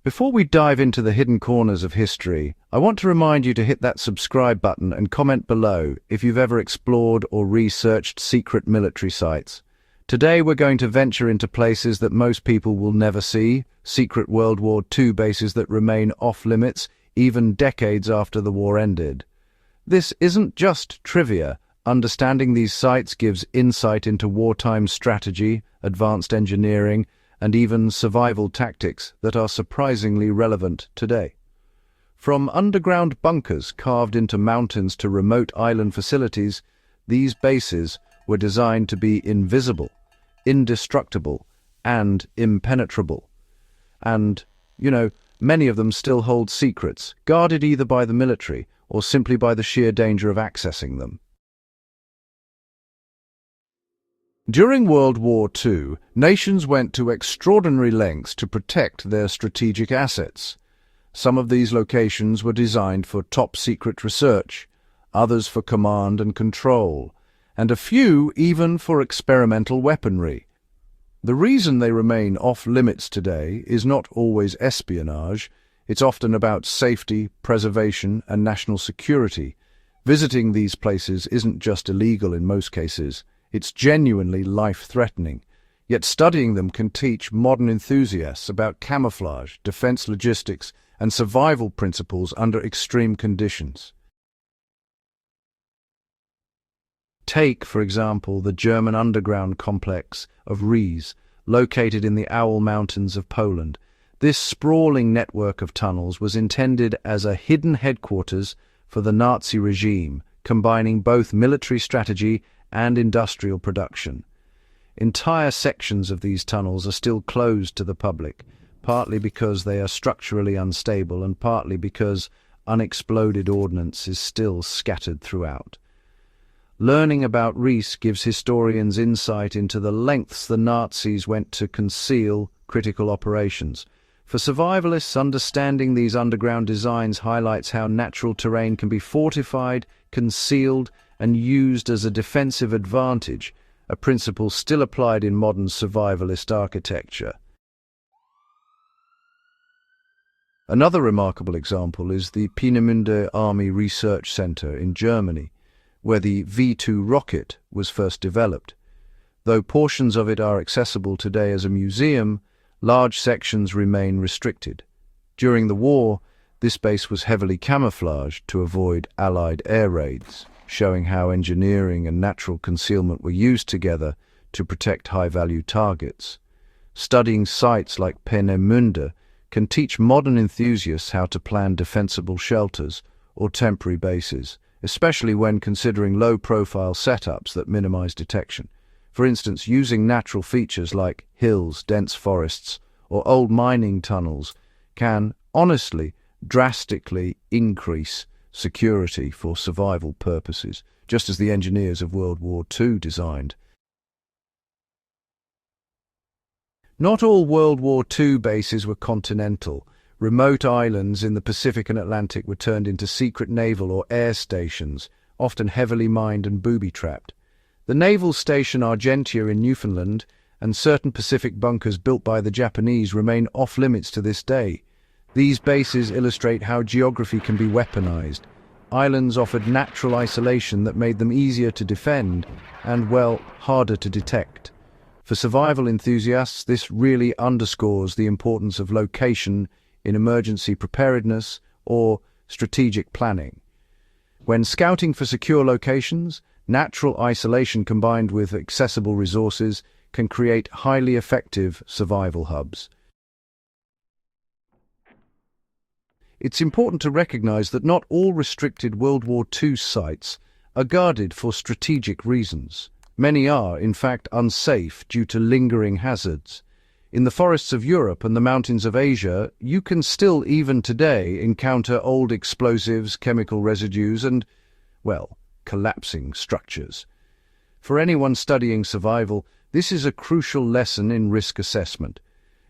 Before we dive into the hidden corners of history, I want to remind you to hit that subscribe button and comment below if you've ever explored or researched secret military sites. Today we're going to venture into places that most people will never see, secret World War II bases that remain off-limits even decades after the war ended. This isn't just trivia. Understanding these sites gives insight into wartime strategy, advanced engineering, and even survival tactics that are surprisingly relevant today. From underground bunkers carved into mountains to remote island facilities, these bases were designed to be invisible, indestructible, and impenetrable. And, many of them still hold secrets, guarded either by the military or simply by the sheer danger of accessing them. During World War II, nations went to extraordinary lengths to protect their strategic assets. Some of these locations were designed for top-secret research, others for command and control, and a few even for experimental weaponry. The reason they remain off-limits today is not always espionage. It's often about safety, preservation, and national security. Visiting these places isn't just illegal in most cases. It's genuinely life-threatening. Yet studying them can teach modern enthusiasts about camouflage, defense logistics, and survival principles under extreme conditions. Take, for example, the German underground complex of WWII, located in the Owl Mountains of Poland. This sprawling network of tunnels was intended as a hidden headquarters for the Nazi regime, combining both military strategy and industrial production. Entire sections of these tunnels are still closed to the public, partly because they are structurally unstable and partly because unexploded ordnance is still scattered throughout. Learning about WWII gives historians insight into the lengths the Nazis went to conceal critical operations. For survivalists, understanding these underground designs highlights how natural terrain can be fortified, concealed, and used as a defensive advantage, a principle still applied in modern survivalist architecture. Another remarkable example is the Peenemünde Army Research Center in Germany, where the V-2 rocket was first developed. Though portions of it are accessible today as a museum, large sections remain restricted. During the war, this base was heavily camouflaged to avoid Allied air raids, showing how engineering and natural concealment were used together to protect high-value targets. Studying sites like Peenemünde can teach modern enthusiasts how to plan defensible shelters or temporary bases, especially when considering low-profile setups that minimize detection. For instance, using natural features like hills, dense forests, or old mining tunnels can, honestly, drastically increase security for survival purposes, just as the engineers of World War II designed. Not all World War II bases were continental. Remote islands in the Pacific and Atlantic were turned into secret naval or air stations, often heavily mined and booby-trapped. The naval station Argentia in Newfoundland and certain Pacific bunkers built by the Japanese remain off-limits to this day. These bases illustrate how geography can be weaponized. Islands offered natural isolation that made them easier to defend and, harder to detect. For survival enthusiasts, this really underscores the importance of location in emergency preparedness or strategic planning. When scouting for secure locations, natural isolation combined with accessible resources can create highly effective survival hubs. It's important to recognize that not all restricted World War II sites are guarded for strategic reasons. Many are, in fact, unsafe due to lingering hazards. In the forests of Europe and the mountains of Asia, you can still, even today, encounter old explosives, chemical residues, and, collapsing structures. For anyone studying survival, this is a crucial lesson in risk assessment.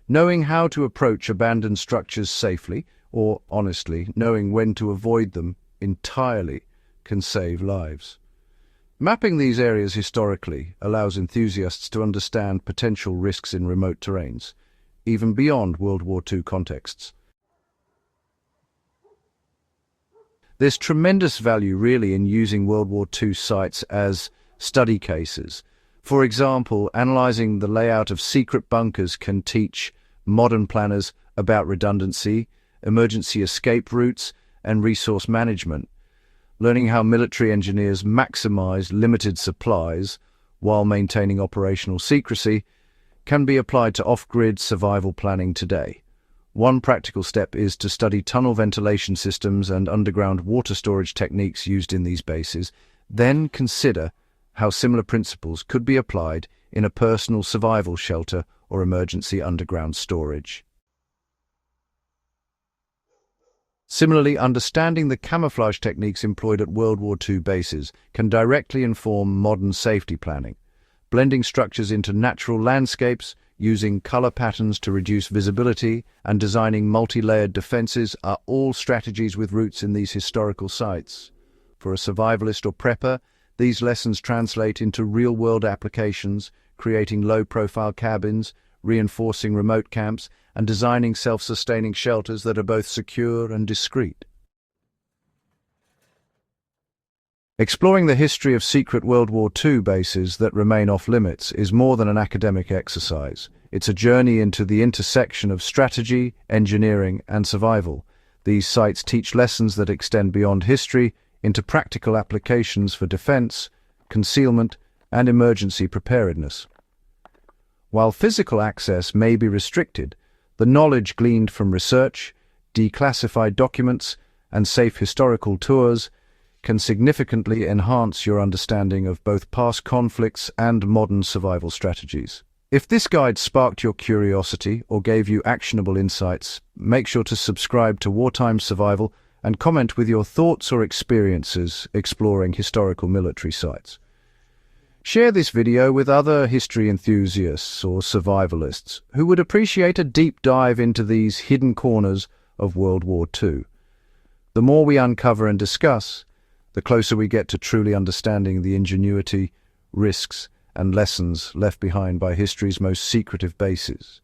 Knowing how to approach abandoned structures safely, or, honestly, knowing when to avoid them entirely, can save lives. Mapping these areas historically allows enthusiasts to understand potential risks in remote terrains, even beyond World War II contexts. There's tremendous value really in using World War II sites as study cases. For example, analyzing the layout of secret bunkers can teach modern planners about redundancy, emergency escape routes, and resource management. Learning how military engineers maximize limited supplies while maintaining operational secrecy can be applied to off-grid survival planning today. One practical step is to study tunnel ventilation systems and underground water storage techniques used in these bases, then consider how similar principles could be applied in a personal survival shelter or emergency underground storage. Similarly, understanding the camouflage techniques employed at World War II bases can directly inform modern safety planning. Blending structures into natural landscapes, using color patterns to reduce visibility, and designing multi-layered defenses are all strategies with roots in these historical sites. For a survivalist or prepper, these lessons translate into real-world applications, creating low-profile cabins, reinforcing remote camps, and designing self-sustaining shelters that are both secure and discreet. Exploring the history of secret World War II bases that remain off-limits is more than an academic exercise. It's a journey into the intersection of strategy, engineering, and survival. These sites teach lessons that extend beyond history into practical applications for defense, concealment, and emergency preparedness. While physical access may be restricted, the knowledge gleaned from research, declassified documents, and safe historical tours can significantly enhance your understanding of both past conflicts and modern survival strategies. If this guide sparked your curiosity or gave you actionable insights, make sure to subscribe to Wartime Survival and comment with your thoughts or experiences exploring historical military sites. Share this video with other history enthusiasts or survivalists who would appreciate a deep dive into these hidden corners of World War II. The more we uncover and discuss, the closer we get to truly understanding the ingenuity, risks, and lessons left behind by history's most secretive bases.